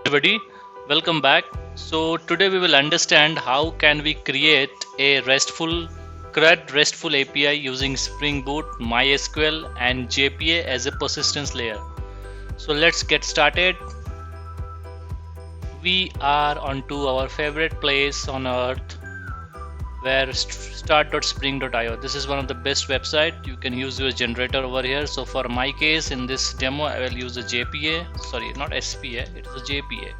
Everybody, welcome back. So today we will understand how can we create a RESTful CRUD RESTful API using Springboard, MySQL and JPA as a persistence layer. So let's get started. We are onto our favorite place on earth where start.spring.io. This is one of the best website. You can use your generator over here. So for my case in this demo I will use a JPA, sorry not SPA, it is a JPA.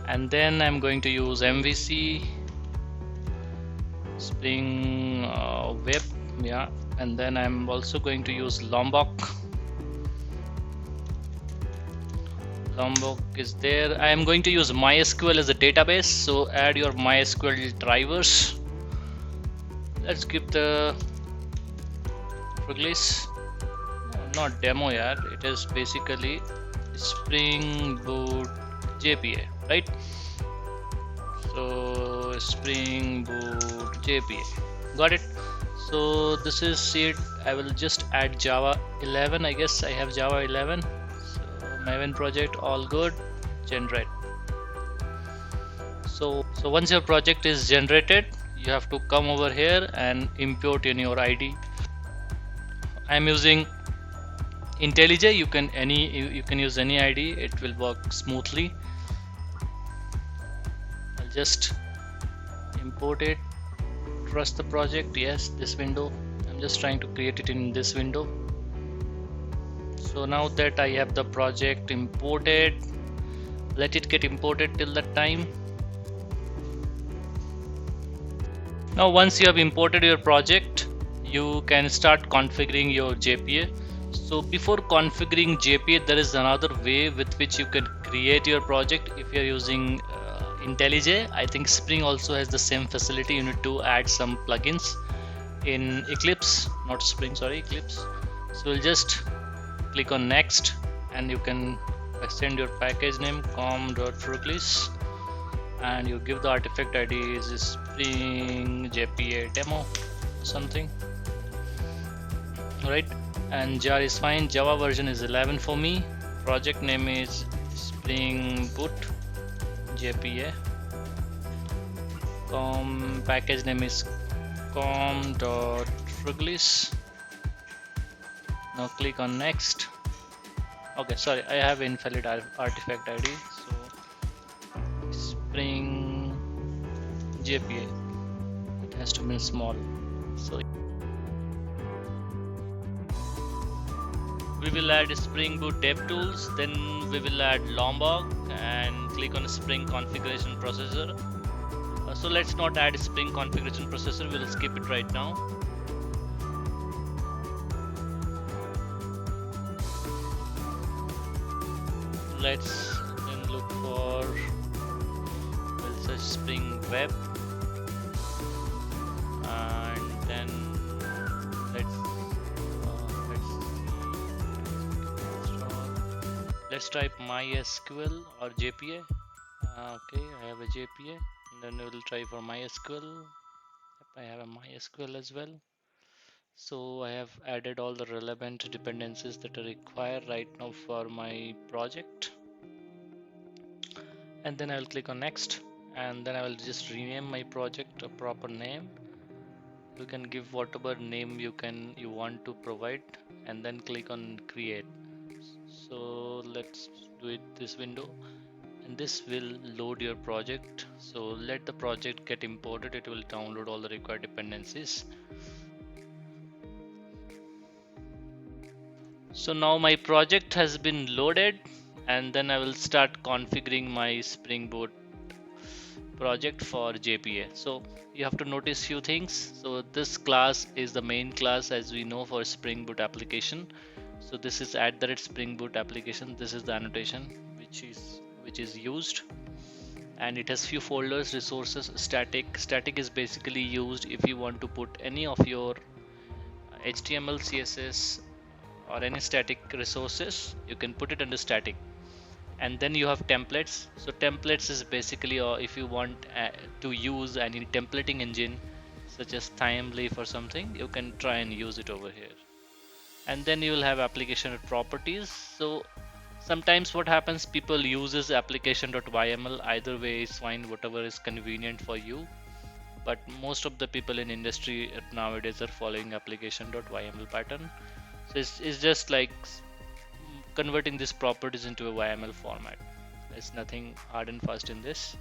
And then I'm going to use MVC Spring Web, yeah, and then I'm also going to use Lombok is there. I am going to use MySQL as a database, so add your MySQL drivers. Let's give the release, not demo yet, it is basically Springboard JPA, right? So Springboard JPA, got it. So this is it. I will just add Java 11. I guess I have Java 11. Maven project, all good, generate. So once your project is generated, you have to come over here and import in your ID. I am using IntelliJ. You can use any ID, it will work smoothly. I'll just import it, trust the project, yes, this window. I'm just trying to create it in this window. So now that I have the project imported, let it get imported till that time. Now once you have imported your project, you can start configuring your JPA. So before configuring JPA, there is another way with which you can create your project. If you are using IntelliJ, I think Spring also has the same facility. You need to add some plugins in Eclipse, not Spring, sorry, Eclipse. So we'll just click on next and you can extend your package name com.release and you give the artifact ID is Spring JPA demo something, right? And jar is fine. Java version is 11 for me. Project name is Springboard JPA. Package name is com.release. Now click on next. Okay, sorry, I have invalid artifact ID. So Spring JPA, it has to be small. So we will add Springboard dev tools, then we will add Lombok and click on Spring configuration processor. So let's not add Spring configuration processor, we will skip it right now. Let's then look for, we'll search Spring Web and then let's type MySQL or JPA. Okay, I have a JPA, and then we will try for MySQL. Yep, I have a MySQL as well. So I have added all the relevant dependencies that are required right now for my project, and then I will click on next, and then I will just rename my project a proper name. You can give whatever name you want to provide, and then click on create. So let's do it this window, and this will load your project. So let the project get imported, it will download all the required dependencies. So now my project has been loaded, and then I will start configuring my Springboard project for JPA. So you have to notice few things. So this class is the main class, as we know, for Springboard application. So this is @Springboard application. This is the annotation which is used, and it has few folders, resources, static. Static is basically used if you want to put any of your HTML, CSS or any static resources, you can put it under static. And then you have templates. So templates is basically if you want to use any templating engine such as Thymeleaf or something, you can try and use it over here. And then you will have application properties. So Sometimes what happens, people uses application.yml. Either way is fine, whatever is convenient for you, but most of the people in industry nowadays are following application.yml pattern. So it's just like converting these properties into a YML format. There's nothing hard and fast in this.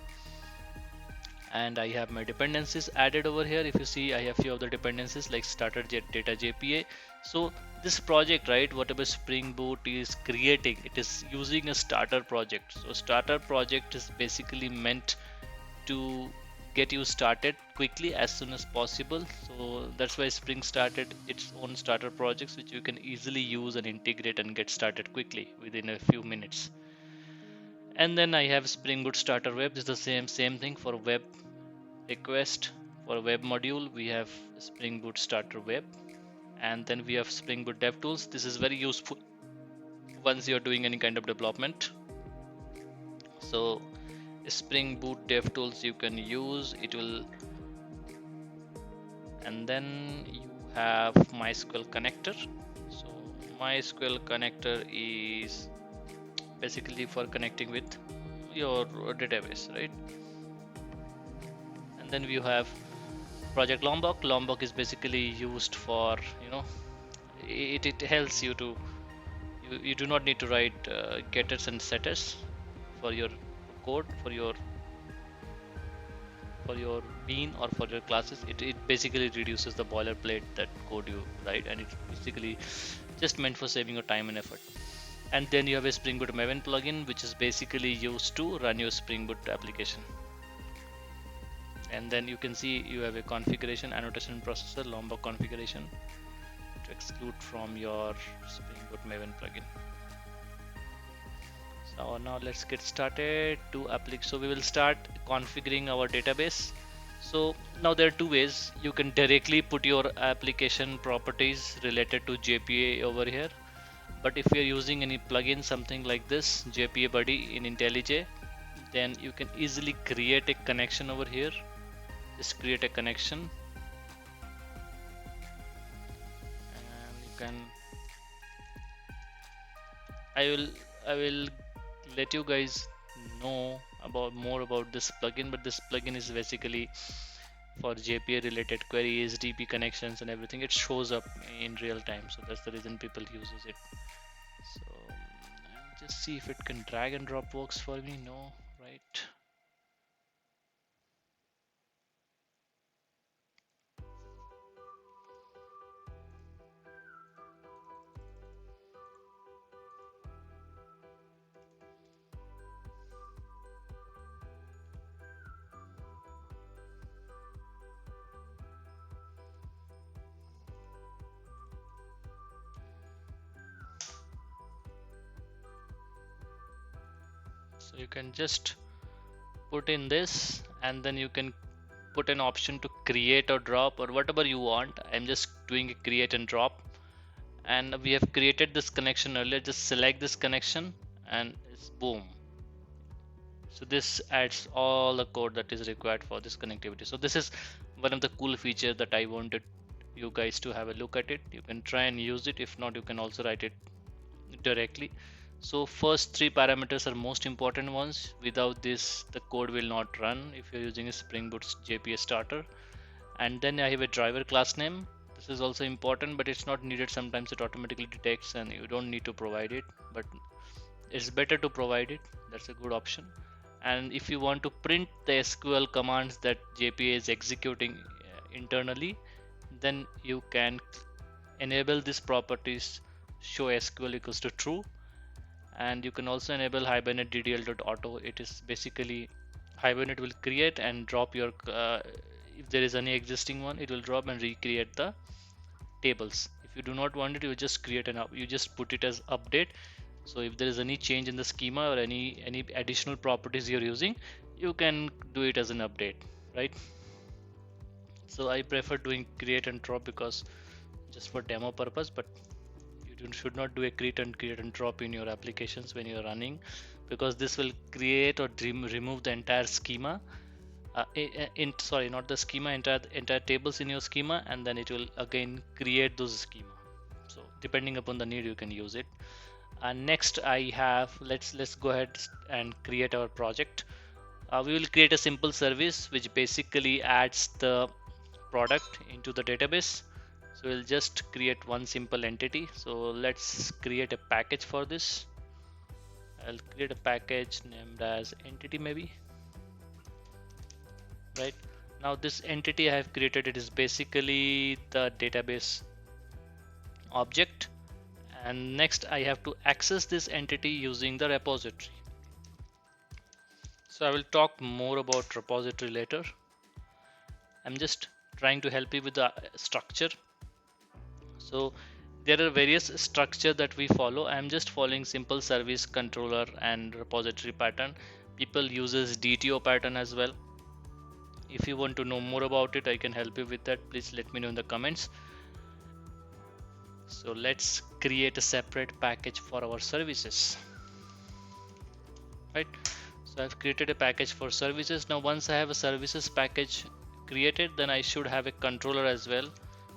And I have my dependencies added over here. If you see, I have few of the dependencies like starter data JPA. So this project, right, whatever Springboard is creating, it is using a starter project. So starter project is basically meant to get you started quickly as soon as possible. So that's why Spring started its own starter projects, which you can easily use and integrate and get started quickly within a few minutes. And then I have Springboard starter web. This is the same thing for web request. For web module, we have Springboard starter web, and then we have Springboard DevTools. This is very useful once you're doing any kind of development. So Springboard DevTools you can use, it will. And then you have Mysql Connector. So Mysql Connector is basically for connecting with your database, right? And then we have project Lombok. Lombok is basically used for, it helps you to, you do not need to write getters and setters for your code, for your bean or for your classes. It basically reduces the boilerplate that code you write, and it's basically just meant for saving your time and effort. And then you have a Springboard Maven plugin, which is basically used to run your Springboard application. And then you can see you have a configuration annotation processor, Lombok configuration, to exclude from your Springboard Maven plugin. So now let's get started to apply. So we will start configuring our database. So now there are two ways. You can directly put your application properties related to JPA over here. But if you're using any plugin, something like this, JPA Buddy in IntelliJ, then you can easily create a connection over here. Just create a connection, and you can. I will let you guys know about more about this plugin, but this plugin is basically for JPA related queries, DB connections and everything. It shows up in real time, so that's the reason people uses it. So just see if it can drag and drop works for me. No, right? So you can just put in this, and then you can put an option to create or drop or whatever you want. I'm just doing a create and drop, and we have created this connection earlier. Just select this connection and it's boom. So this adds all the code that is required for this connectivity. So this is one of the cool features that I wanted you guys to have a look at it. You can try and use it. If not, you can also write it directly. So first three parameters are most important ones. Without this, the code will not run if you're using a Springboard JPA starter. And then I have a driver class name. This is also important, but it's not needed. Sometimes it automatically detects and you don't need to provide it, but it's better to provide it. That's a good option. And if you want to print the SQL commands that JPA is executing internally, then you can enable these properties, show SQL equals to true. And you can also enable Hibernate ddl.auto. It is basically Hibernate will create and drop your if there is any existing one, it will drop and recreate the tables. If you do not want it, you just create you just put it as update. So if there is any change in the schema or any additional properties you're using, you can do it as an update, right? So I prefer doing create and drop because just for demo purpose, but you should not do a create and drop in your applications when you're running, because this will create or remove the entire schema sorry, not the schema, entire tables in your schema, and then it will again create those schema. So depending upon the need, you can use it. Next I have, let's go ahead and create our project. We will create a simple service which basically adds the product into the database. So we'll just create one simple entity. So let's create a package for this. I'll create a package named as entity maybe. Right now this entity I have created, it is basically the database object, and next I have to access this entity using the repository. So I will talk more about repository later. I'm just trying to help you with the structure. So there are various structure that we follow. I'm just following simple service controller and repository pattern. People uses DTO pattern as well. If you want to know more about it, I can help you with that. Please let me know in the comments. So let's create a separate package for our services. Right. So I've created a package for services. Now once I have a services package created, then I should have a controller as well.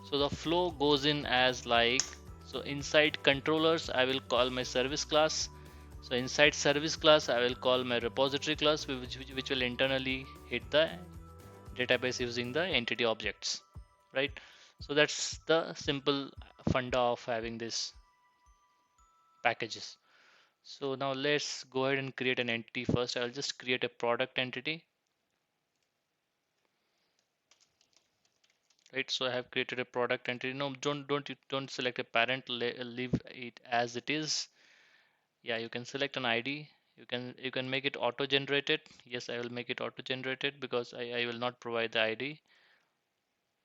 So the flow goes in as like, so inside controllers I will call my service class. So inside service class I will call my repository class, which will internally hit the database using the entity objects. Right. So that's the simple funda of having this packages. So now let's go ahead and create an entity first. I'll just create a product entity. Right, so I have created a product entity. No, don't select a parent, leave it as it is. Yeah, you can select an ID. You can make it auto generated. Yes, I will make it auto generated because I will not provide the ID.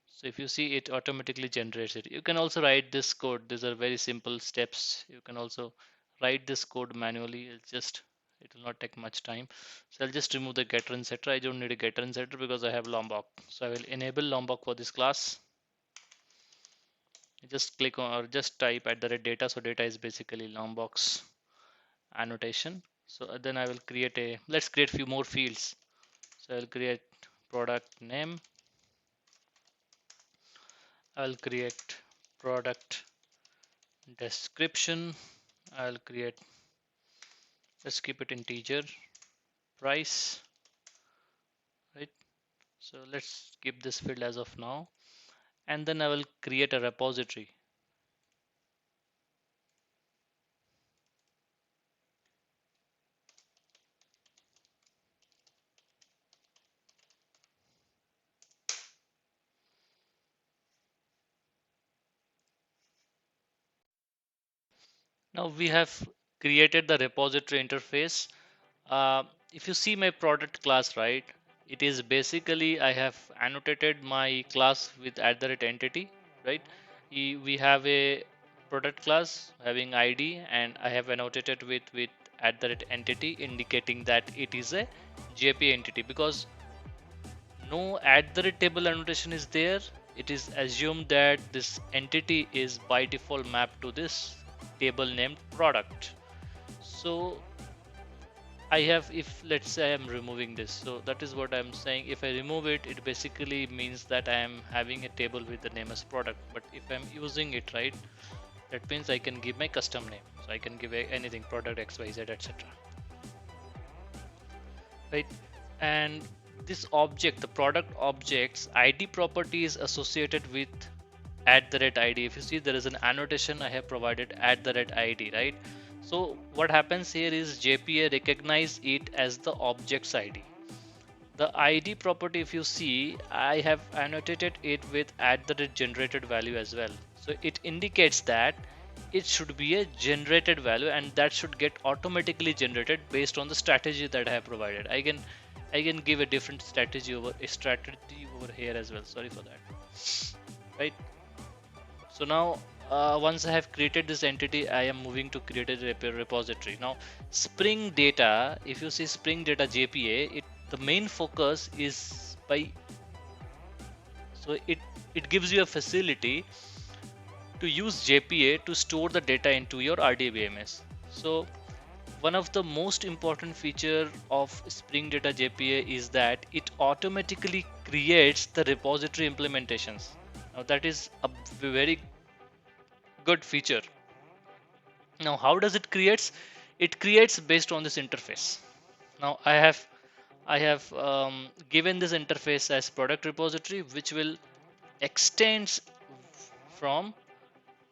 So if you see, it automatically generates it. You can also write this code. These are very simple steps. You can also write this code manually. It will not take much time. So I'll just remove the getter and setter. I don't need a getter and setter because I have Lombok. So I will enable Lombok for this class. You just click on or just type @data. So data is basically Lombok's annotation. So then I will let's create few more fields. So I'll create product name. I'll create product description. I'll create, let's keep it integer, price. Right, so let's keep this field as of now, and then I will create a repository. Now we have created the repository interface. If you see my product class, right, it is basically I have annotated my class with @entity. Right, we have a product class having ID, and I have annotated with @entity, indicating that it is a JPA entity. Because no table annotation is there, it is assumed that this entity is by default mapped to this table named product. So I have, if let's say I am removing this, so that is what I'm saying. If I remove it, it basically means that I am having a table with the name as product. But if I'm using it, right, that means I can give my custom name. So I can give anything, product XYZ, etc. Right, and this object, the product object's ID property is associated with @ID. If you see, there is an annotation I have provided @ID, right? So what happens here is JPA recognize it as the object's ID. The ID property, if you see, I have annotated it with @generated value as well. So it indicates that it should be a generated value, and that should get automatically generated based on the strategy that I have provided. I can give a different strategy over here as well. Sorry for that. Right. So now once I have created this entity, I am moving to create a repository. Now Spring Data, if you see Spring Data JPA, the main focus is it gives you a facility to use JPA to store the data into your RDBMS. So one of the most important feature of Spring Data JPA is that it automatically creates the repository implementations. Now that is a very good feature. Now how does it creates? It creates based on this interface. Now I have given this interface as product repository, which will extends from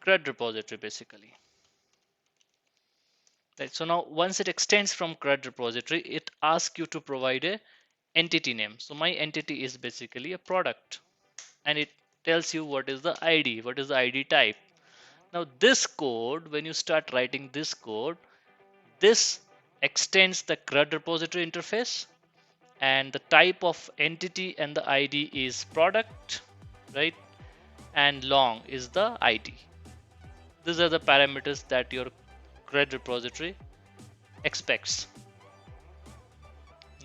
CRUD repository basically. Right. So now once it extends from CRUD repository, it asks you to provide a entity name. So my entity is basically a product, and it tells you what is the ID, what is the ID type. Now this code, when you start writing this code, this extends the CRUD repository interface, and the type of entity and the ID is product, right? And long is the ID. These are the parameters that your CRUD repository expects,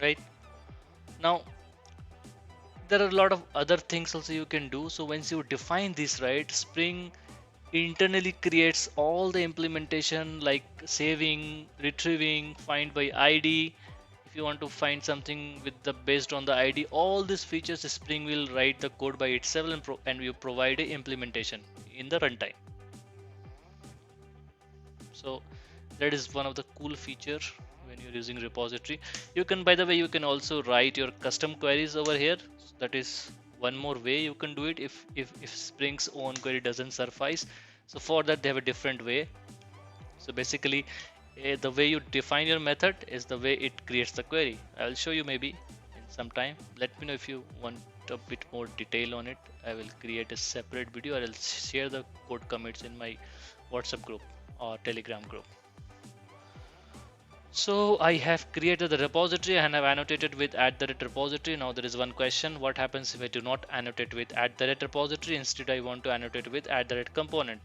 right? Now there are a lot of other things also you can do. So once you define this, right, Spring internally creates all the implementation like saving, retrieving, find by ID. If you want to find something with the based on the ID, all these features Spring will write the code by itself, and you provide a implementation in the runtime. So that is one of the cool feature when you're using repository. You can, by the way, you can also write your custom queries over here. So that is one more way you can do it if Spring's own query doesn't suffice. So for that they have a different way. So basically the way you define your method is the way it creates the query. I'll show you maybe in some time. Let me know if you want a bit more detail on it. I will create a separate video, or I'll share the code commits in my WhatsApp group or Telegram group. So I have created the repository and I've annotated with @repository. Now there is one question: what happens if I do not annotate with @repository? Instead, I want to annotate with @component.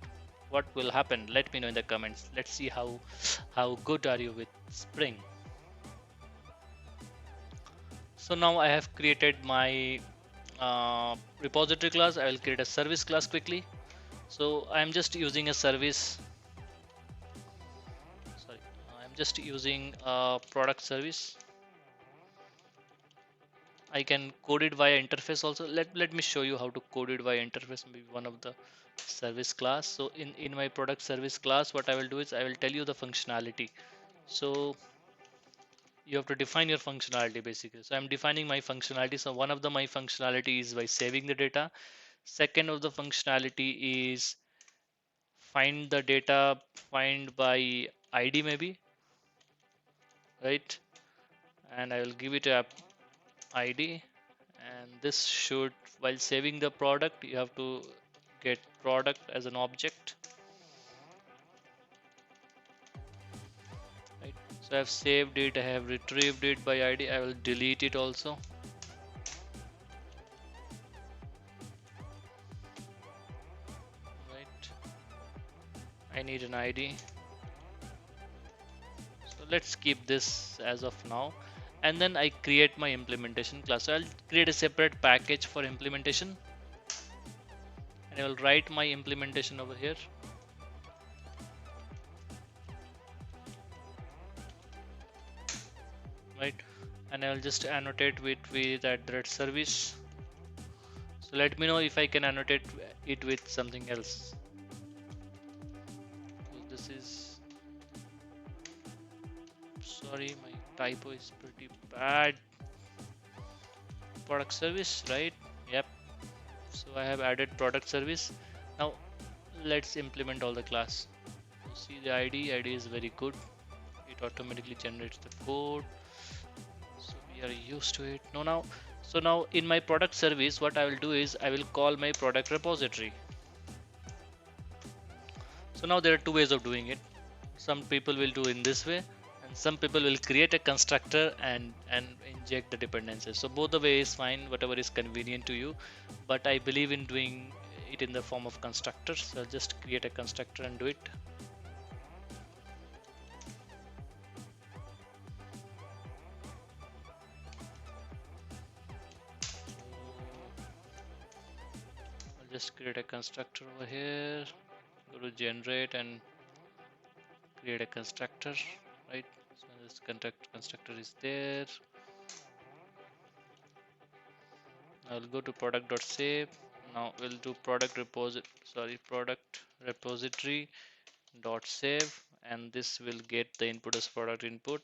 What will happen? Let me know in the comments. Let's see how good are you with Spring. So now I have created my repository class. I will create a service class quickly. So I'm just using a service. Sorry, I'm just using a product service. I can code it via interface also. Let me show you how to code it via interface, maybe one of the service class. So in my product service class, what I will do is I will tell you the functionality. So you have to define your functionality basically. So I'm defining my functionality. So one of the my functionality is by saving the data. Second of the functionality is find the data, find by ID maybe, right? And I will give it a ID, and this should, while saving the product, you have to get product as an object, right? So I have saved it, I have retrieved it by ID. I will delete it also, right? I need an ID, so let's keep this as of now. And then I create my implementation class. So I'll create a separate package for implementation, and I will write my implementation over here. Right, and I will just annotate with @service. So let me know if I can annotate it with something else. So this is, sorry, my typo is pretty bad. Product service, right? Yep. So I have added product service. Now let's implement all the class. You see the ID is very good. It automatically generates the code. So we are used to it. So now in my product service, what I will do is I will call my product repository. So now there are two ways of doing it. Some people will do in this way, and some people will create a constructor and inject the dependencies. So both the way is fine, whatever is convenient to you, but I believe in doing it in the form of constructors. So I'll just create a constructor and do it. I'll just create a constructor over here, go to generate and create a constructor, right? So this constructor is there. I'll go to product.save. Now we'll do product repository dot save, and this will get the input as product input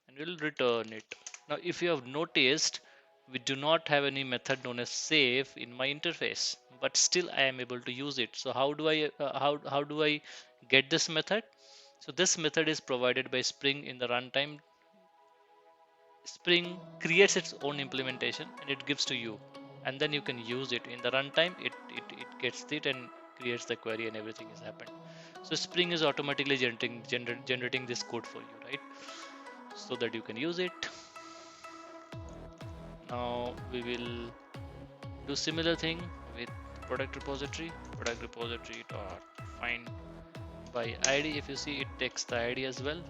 and we'll return it. Now if you have noticed, we do not have any method known as save in my interface, but still I am able to use it. So how do I how do I get this method? So this method is provided by Spring in the runtime. Spring creates its own implementation and it gives to you, and then you can use it in the runtime. It gets it and creates the query and everything has happened. So Spring is automatically generating this code for you, right? So that you can use it. Now we will do similar thing with product repository dot find by id. If you see, it takes the id as well,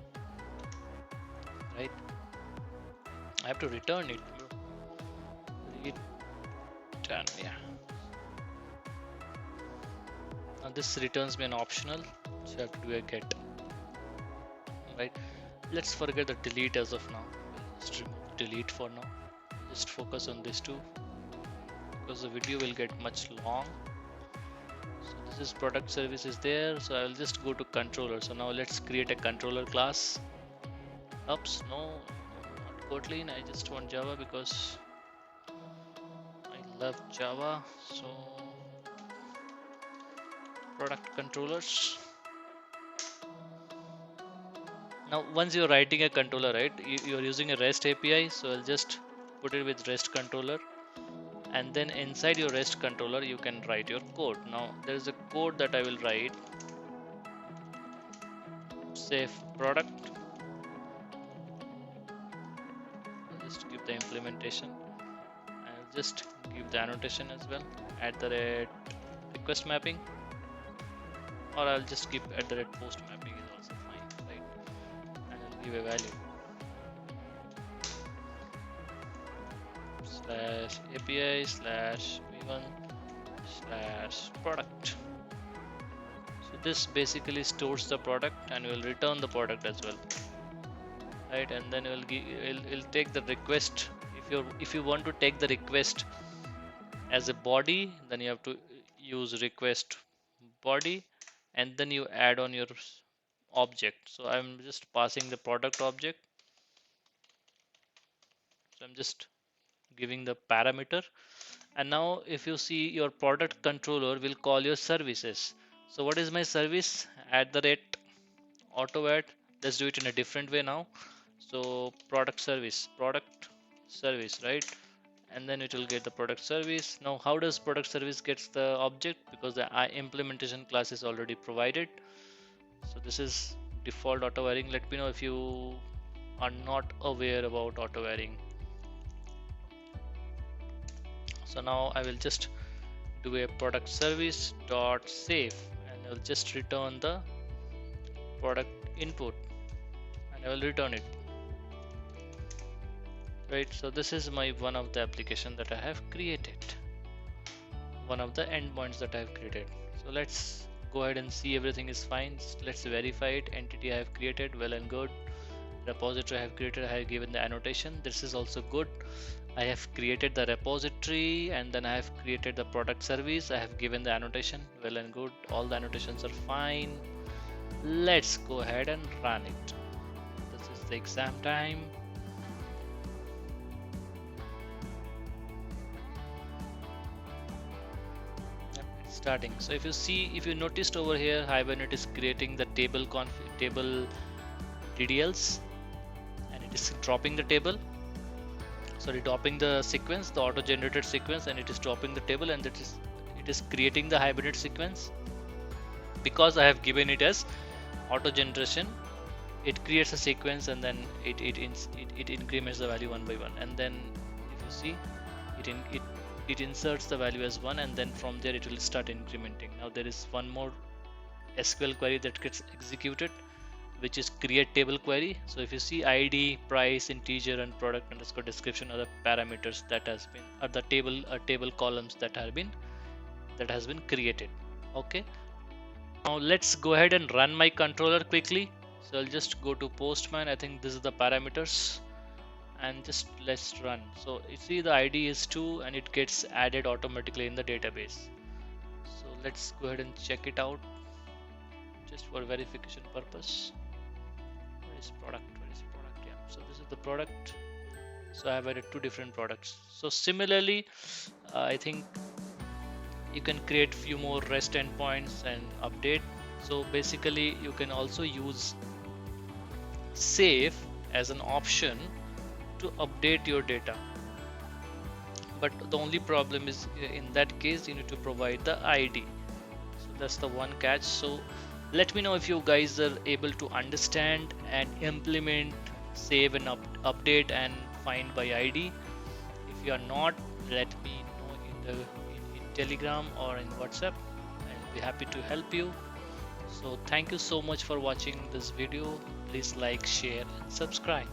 right? I have to return it. Return, yeah. Now this returns me an optional, so you have to do a get, right? Let's forget the delete as of now. Just remove delete for now. Just focus on this two because the video will get much long. So this is product service is there, so I will just go to controller. So now let's create a controller class. Oops, no, not Kotlin. I just want Java because I love Java. So product controllers. Now once you're writing a controller, right, you're using a REST API, so I'll just put it with REST controller, and then inside your REST controller you can write your code. Now there is a code that I will write. Save product. I'll just give the implementation. I'll just give the annotation as well. @request mapping, or I'll just give @post mapping is also fine, right? And I'll give a value /API /v1 /product. So this basically stores the product and will return the product as well, right? And then it'll take the request. If you want to take the request as a body, then you have to use request body, and then you add on your object. So I'm just passing the product object. So I'm just giving the parameter, and now if you see, your product controller will call your services. So what is my service? @auto add. Let's do it in a different way now. So product service, right? And then it will get the product service. Now how does product service gets the object? Because the implementation class is already provided. So this is default auto varying. Let me know if you are not aware about auto varying. So now I will just do a product service dot save, and I will just return the product input, and I will return it, right? So this is my one of the application that I have created, one of the endpoints that I have created. So let's go ahead and see everything is fine. Let's verify it. Entity I have created, well and good. Repository I have created, I have given the annotation. This is also good. I have created the repository, and then I have created the product service. I have given the annotation, well and good. All the annotations are fine. Let's go ahead and run it. This is the exam time. Yep, it's starting. So if you see, if you noticed over here, Hibernate is creating the table DDLs, and it is dropping the table. Sorry, dropping the sequence, the auto-generated sequence, and it is dropping the table, and it is creating the Hibernate sequence. Because I have given it as auto generation, it creates a sequence, and then it increments the value one by one. And then if you see, it inserts the value as 1, and then from there it will start incrementing. Now there is one more SQL query that gets executed, which is create table query. So if you see, ID, price, integer, and product underscore description are the parameters that has been, are the table columns that has been created. Okay, now let's go ahead and run my controller quickly. So I'll just go to Postman. I think this is the parameters, and just let's run. So you see, the ID is 2, and it gets added automatically in the database. So let's go ahead and check it out. just for verification purpose. Where is product? Yeah, so this is the product. So I have added two different products. So similarly, I think you can create few more REST endpoints and update. So basically you can also use save as an option to update your data, but the only problem is in that case you need to provide the ID. So that's the one catch. So let me know if you guys are able to understand and implement save and update and find by ID. If you are not, let me know in Telegram or in WhatsApp. I'll be happy to help you. So thank you so much for watching this video. Please like, share and subscribe.